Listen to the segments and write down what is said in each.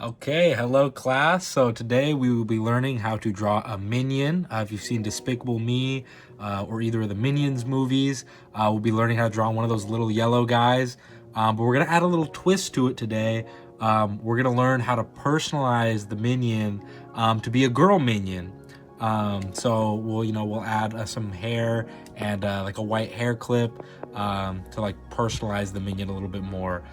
Okay, hello class. So today we will be learning how to draw a minion. If you've seen Despicable Me or either of the Minions movies, we'll be learning how to draw one of those little yellow guys. But we're gonna add a little twist to it today. We're gonna learn how to personalize the minion to be a girl minion. So we'll add some hair and like a white hair clip to like personalize the minion a little bit more.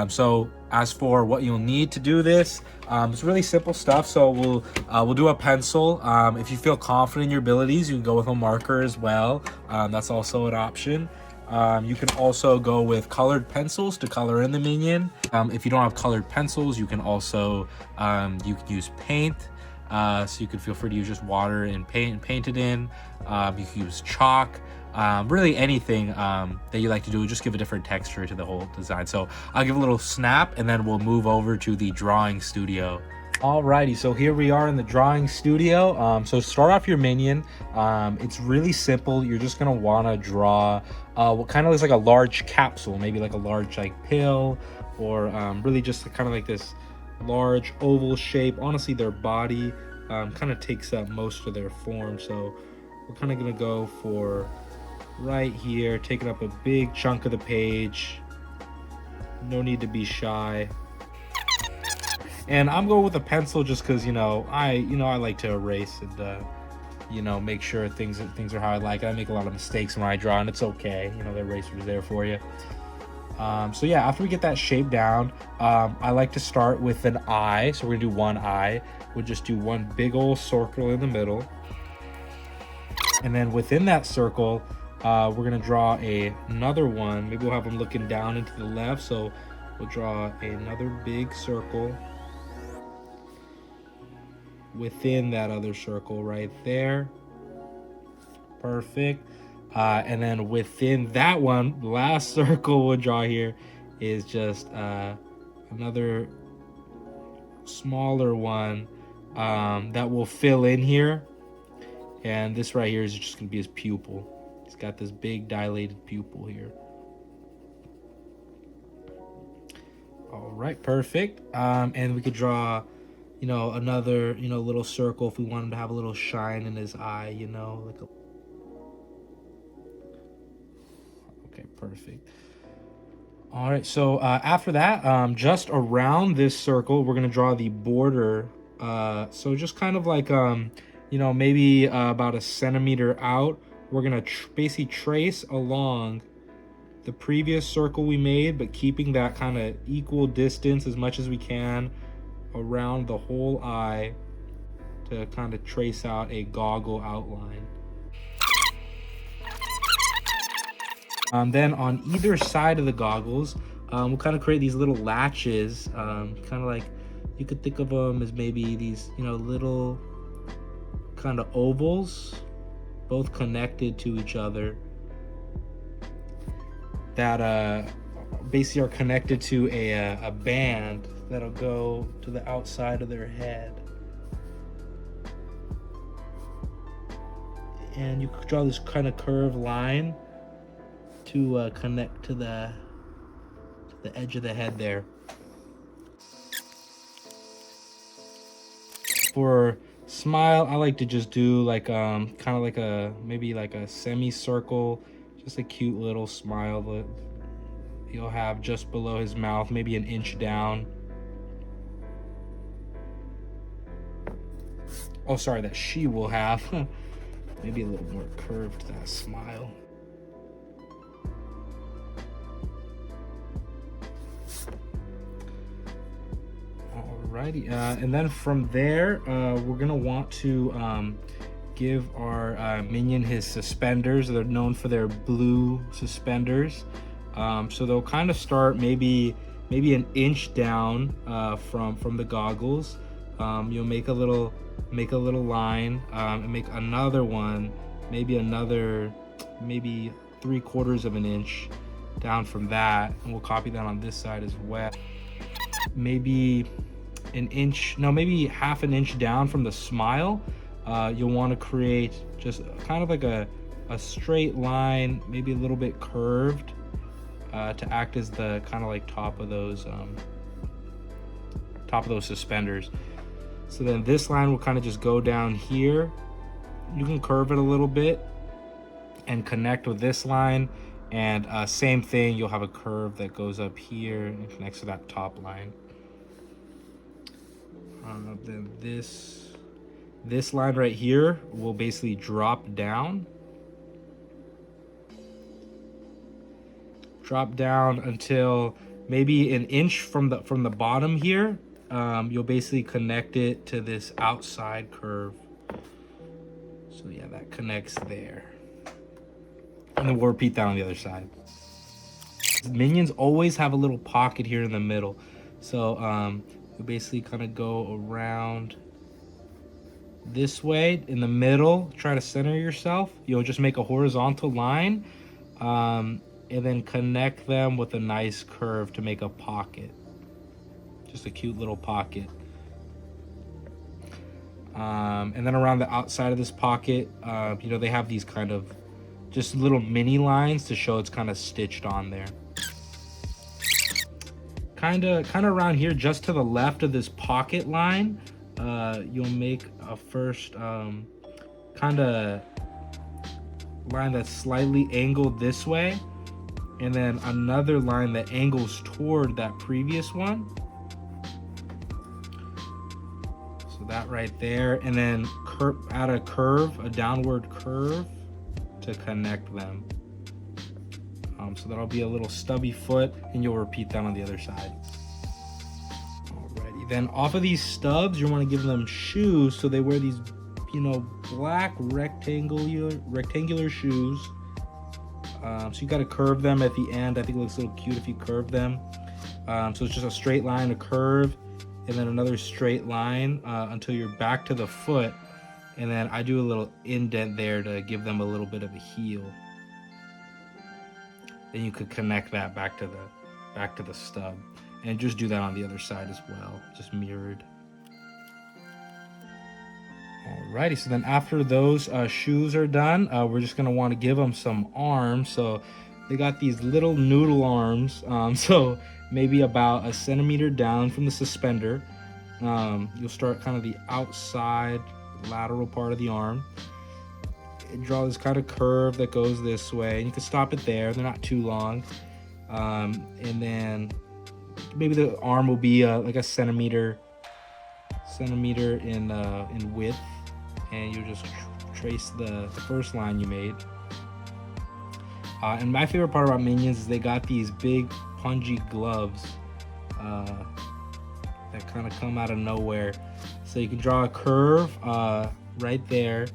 So as for what you'll need to do this, it's really simple stuff. So we'll do a pencil. If you feel confident in your abilities, you can go with a marker as well. That's also an option. You can also go with colored pencils to color in the minion. If you don't have colored pencils, you can also you can use paint. So you can feel free to use just water and paint it in. You can use chalk. Really anything that you like to do, just give a different texture to the whole design. So I'll give a little snap and then we'll move over to the drawing studio. Alrighty, so here we are in the drawing studio. So start off your minion. It's really simple. You're just gonna wanna draw what kind of looks like a large capsule, maybe like a large like pill, or really just kind of like this large oval shape. Honestly, their body kind of takes up most of their form, so we're kind of gonna go for right here, taking up a big chunk of the page. No need to be shy. And I'm going with a pencil just because I like to erase and make sure things are how I like it. I make a lot of mistakes when I draw, and it's okay. The eraser's there for you. So yeah, after we get that shape down, I like to start with an eye. So we're gonna do one eye. We'll just do one big old circle in the middle, and then within that circle, we're gonna draw another one. Maybe we'll have them looking down into the left. So we'll draw another big circle within that other circle right there. Perfect. And then within that one, the last circle we'll draw here is just another smaller one that will fill in here. And this right here is just gonna be his pupil. He's got this big dilated pupil here. All right, perfect. And we could draw, another, little circle if we want him to have a little shine in his eye, like a... Okay, perfect. All right, so after that, just around this circle, we're gonna draw the border. So just kind of like, maybe about a centimeter out, we're gonna basically trace along the previous circle we made, but keeping that kind of equal distance as much as we can around the whole eye to kind of trace out a goggle outline. Then on either side of the goggles, we'll kind of create these little latches, kind of like, you could think of them as maybe these, little kind of ovals, both connected to each other, that basically are connected to a band that'll go to the outside of their head. And you could draw this kind of curved line to connect to the edge of the head there. For smile, I like to just do like kind of like maybe like a semicircle, just a cute little smile that he'll have just below his mouth, maybe an inch down. Oh, sorry, that she will have. Maybe a little more curved, that smile. Alrighty, and then from there, we're gonna want to give our minion his suspenders. They're known for their blue suspenders. So they'll kind of start maybe an inch down from the goggles. You'll make a little line and make another one, maybe 3/4 of an inch down from that, and we'll copy that on this side as well. Maybe an inch, no, maybe half an inch down from the smile. You'll want to create just kind of like a straight line, maybe a little bit curved, to act as the kind of like top of those top of those suspenders. So then this line will kind of just go down here. You can curve it a little bit and connect with this line, and same thing, you'll have a curve that goes up here and connects to that top line. Then this line right here will basically drop down until maybe an inch from the bottom here. You'll basically connect it to this outside curve. So yeah, that connects there. And then we'll repeat that on the other side. Minions always have a little pocket here in the middle. So you basically kind of go around this way in the middle, try to center yourself. You'll just make a horizontal line, and then connect them with a nice curve to make a pocket. Just a cute little pocket. And then around the outside of this pocket, you know, they have these kind of just little mini lines to show it's kind of stitched on there. Kind of around here, just to the left of this pocket line, you'll make a first kind of line that's slightly angled this way, and then another line that angles toward that previous one. So that right there, and then add a curve, a downward curve to connect them. So that'll be a little stubby foot, and you'll repeat that on the other side. Alrighty, then off of these stubs, you want to give them shoes, so they wear these, you know, black rectangular shoes. So you got to curve them at the end. I think it looks a little cute if you curve them. So it's just a straight line, a curve, and then another straight line until you're back to the foot. And then I do a little indent there to give them a little bit of a heel. Then you could connect that back to the stub, and just do that on the other side as well, just mirrored. Alrighty, so then after those shoes are done, we're just gonna want to give them some arms. So they got these little noodle arms, so maybe about a centimeter down from the suspender. You'll start kind of the outside lateral part of the arm. Draw this kind of curve that goes this way, and you can stop it there. They're not too long. And then maybe the arm will be like a centimeter in width, and you just trace the first line you made. And my favorite part about Minions is they got these big pungy gloves that kind of come out of nowhere. So you can draw a curve right there,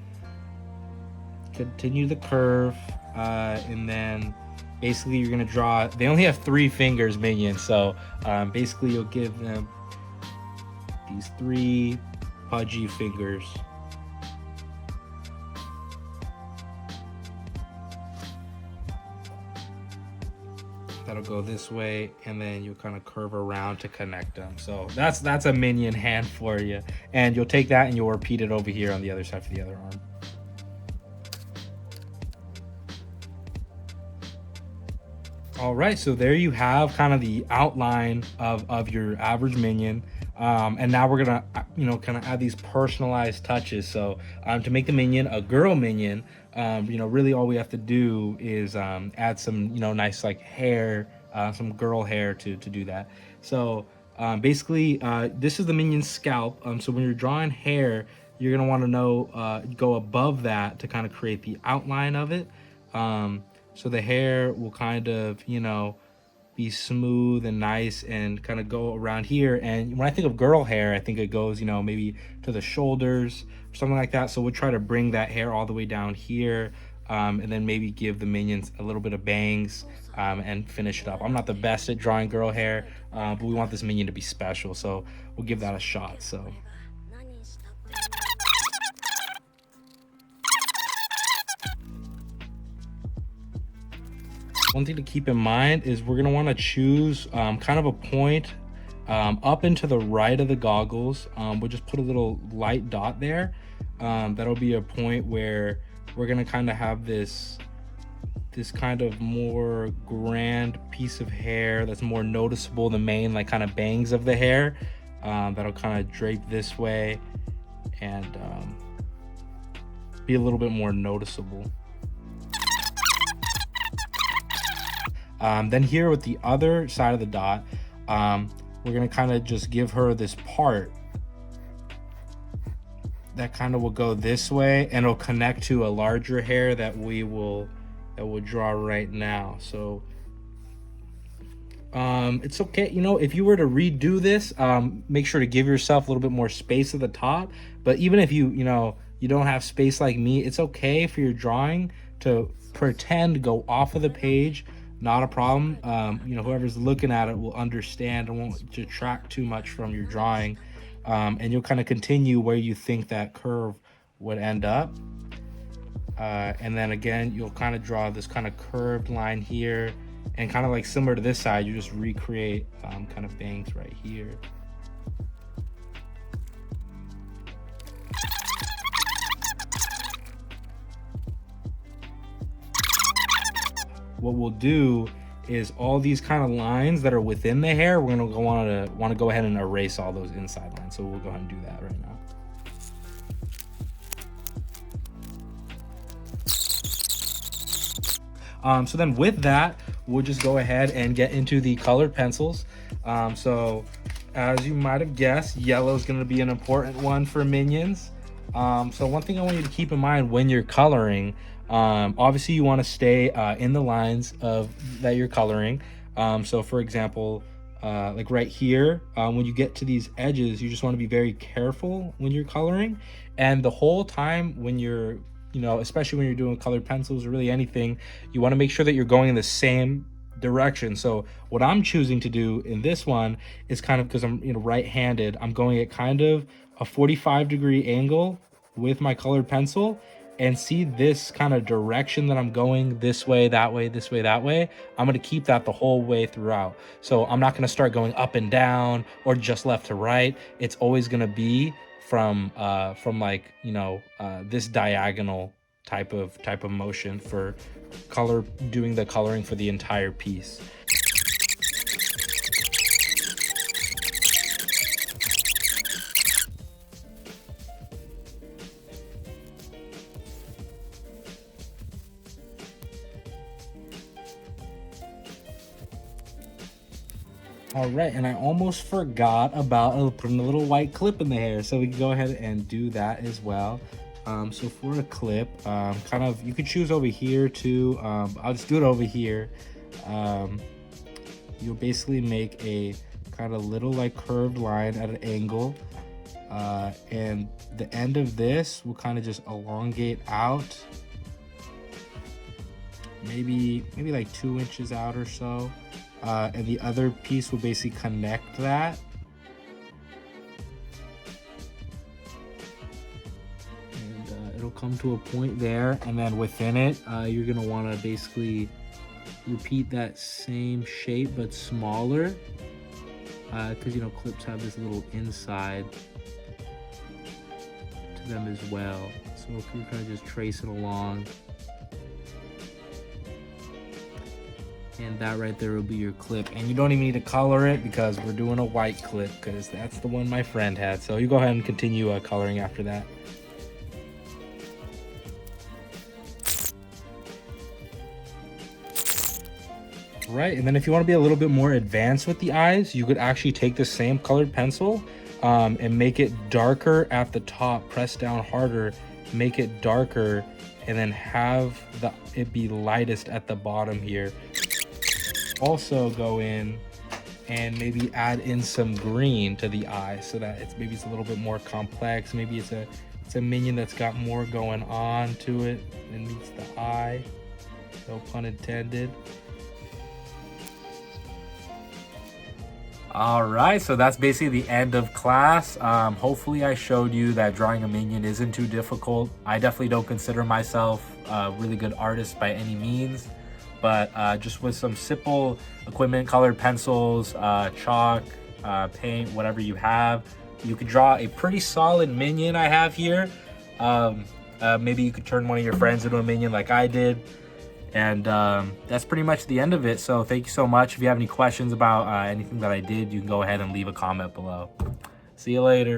continue the curve, and then basically you're gonna draw, they only have 3 fingers, Minions, so basically you'll give them these 3 pudgy fingers. That'll go this way, and then you'll kind of curve around to connect them. So that's a Minion hand for you. And you'll take that and you'll repeat it over here on the other side for the other arm. All right, so there you have kind of the outline of your average Minion. And now we're gonna, you know, kind of add these personalized touches. So to make the Minion a girl Minion, you know, really all we have to do is add some, you know, nice like hair, some girl hair to do that. So basically, this is the Minion's scalp. So when you're drawing hair, you're gonna want to know, go above that to kind of create the outline of it. So the hair will kind of, you know, be smooth and nice and kind of go around here. And when I think of girl hair, I think it goes, you know, maybe to the shoulders or something like that. So we'll try to bring that hair all the way down here, and then maybe give the Minions a little bit of bangs, and finish it up. I'm not the best at drawing girl hair, but we want this Minion to be special, so we'll give that a shot. So one thing to keep in mind is we're gonna want to choose kind of a point up into the right of the goggles. We'll just put a little light dot there. That'll be a point where we're gonna kind of have this kind of more grand piece of hair that's more noticeable, the main like kind of bangs of the hair. that'll kind of drape this way and be a little bit more noticeable. Then here with the other side of the dot, we're gonna kind of just give her this part that kind of will go this way, and it'll connect to a larger hair that we'll draw right now. So it's okay, you know, if you were to redo this, make sure to give yourself a little bit more space at the top. But even if you don't have space like me, it's okay for your drawing to pretend go off of the page. Not a problem. Whoever's looking at it will understand and won't detract too much from your drawing. And you'll kind of continue where you think that curve would end up. And then again, you'll kind of draw this kind of curved line here, and kind of like similar to this side, you just recreate kind of bangs right here. What we'll do is all these kind of lines that are within the hair, we're gonna want to go ahead and erase all those inside lines. So we'll go ahead and do that right now. So then with that, we'll just go ahead and get into the colored pencils. So as you might have guessed, yellow is going to be an important one for Minions. So one thing I want you to keep in mind when you're coloring, obviously you want to stay in the lines that you're coloring. So for example, like right here, when you get to these edges, you just want to be very careful when you're coloring. And the whole time when you're, especially when you're doing colored pencils or really anything, you want to make sure that you're going in the same direction. So what I'm choosing to do in this one is kind of, because I'm right-handed, I'm going at kind of a 45-degree angle with my colored pencil, and see this kind of direction that I'm going, this way, that way, this way, that way. I'm going to keep that the whole way throughout. So I'm not going to start going up and down or just left to right. It's always going to be from like, this diagonal type of motion for doing the coloring for the entire piece. All right, and I almost forgot about putting a little white clip in the hair, so we can go ahead and do that as well. So for a clip, you could choose over here too. I'll just do it over here. You'll basically make a kind of little like curved line at an angle, and the end of this will kind of just elongate out, maybe like 2 inches out or so. And the other piece will basically connect that. And it'll come to a point there, and then within it, you're gonna wanna basically repeat that same shape but smaller, because clips have this little inside to them as well. So if you kind of just trace it along, and that right there will be your clip. And you don't even need to color it, because we're doing a white clip, because that's the one my friend had. So you go ahead and continue coloring after that. Right, and then if you want to be a little bit more advanced with the eyes, you could actually take the same colored pencil and make it darker at the top, press down harder, make it darker, and then have it be lightest at the bottom here. Also go in and maybe add in some green to the eye, so that it's a little bit more complex. Maybe it's a minion that's got more going on to it than meets the eye. No pun intended. All right, so that's basically the end of class. Hopefully I showed you that drawing a minion isn't too difficult. I definitely don't consider myself a really good artist by any means, but just with some simple equipment, colored pencils, chalk, paint, whatever you have, you could draw a pretty solid minion I have here. Maybe you could turn one of your friends into a minion like I did. And that's pretty much the end of it. So thank you so much. If you have any questions about anything that I did, you can go ahead and leave a comment below. See you later.